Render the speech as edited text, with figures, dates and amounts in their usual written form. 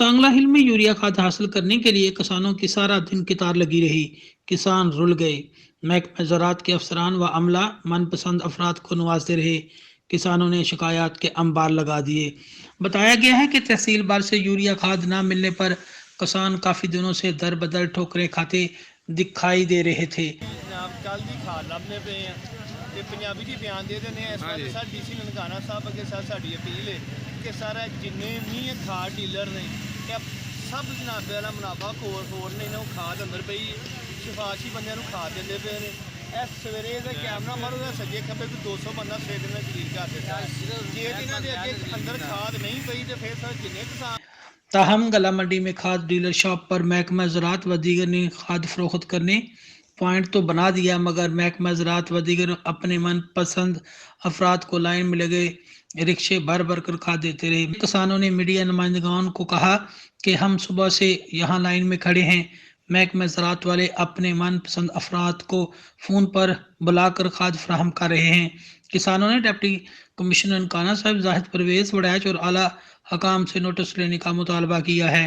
सांगला हिल में यूरिया खाद हासिल करने के लिए किसानों की सारा दिन कतार लगी रही। किसान रुल गए। महकमा ज़राअत के अफसरान व अमला मनपसंद अफराद को नवाजते रहे। किसानों ने शिकायत के अंबार लगा दिए। बताया गया है कि तहसील बार से यूरिया खाद न मिलने पर किसान काफ़ी दिनों से दर बदर ठोकरें खाते दिखाई दे रहे थे। कल की खाद लभने पे ਤੇ ਪੰਜਾਬੀ ਜੀ ਬਿਆਨ ਦੇ ਦਿੰਦੇ ਆ। ਇਸ ਵਾਰ ਸਰ ਡੀਸੀ ਨਨਕਾਣਾ ਸਾਹਿਬ ਅੱਗੇ ਸਰ ਸਾਡੀ ਅਪੀਲ ਹੈ ਕਿ ਸਾਰਾ ਜਿੰਨੇ ਵੀ ਖਾਦ ਡੀਲਰ ਨੇ ਕਿ ਸਭ ਜਨਾਬੇ ਵਾਲਾ ਮੁਨਾਫਾ ਖੋਰ ਨੇ ਇਹਨਾਂ ਨੂੰ ਖਾਦ ਅੰਦਰ ਪਈ ਸਿਫਾਰਸ਼ੀ ਬੰਦਿਆਂ ਨੂੰ ਖਾਦ ਦਿੰਦੇ ਪਏ ਨੇ। ਇਸ ਸਵੇਰੇ ਇਹਦਾ ਕੈਮਰਾ ਮਾਰੋ ਦਾ ਸੱਜੇ ਖੱਬੇ ਕੋਈ 200 ਬੰਦਾ ਸਵੇਰ ਦੇ ਨਾਲ ਜਲੀਲ ਕਰ ਦਿੱਤਾ। ਜੇ ਇਹਨਾਂ ਦੇ ਅੱਗੇ ਅੰਦਰ ਖਾਦ ਨਹੀਂ ਪਈ ਤੇ ਫਿਰ ਸਰ ਜਿੰਨੇ ਕਿਸਾਨ ताहम गला मंडी में खाद डीलर शॉप पर महकमा ज़राअत व दीगर ने खाद फरोख्त करने पॉइंट तो बना दिया, मगर महकमा ज़राअत व दीगर अपने मनपसंद अफराद को लाइन में लगे रिक्शे भर भर कर खाद देते रहे। किसानों ने मीडिया नुमाइंदगान को कहा कि हम सुबह से यहाँ लाइन में खड़े हैं। महकमा ज़राअत वाले अपने मनपसंद अफराद को फ़ोन पर बुलाकर खाद फराहम कर रहे हैं। किसानों ने डिप्टी कमिश्नर ननकाना साहब जाहिद परवेज़ वड़ैच और आला हकाम से नोटिस लेने का मुतालबा किया है।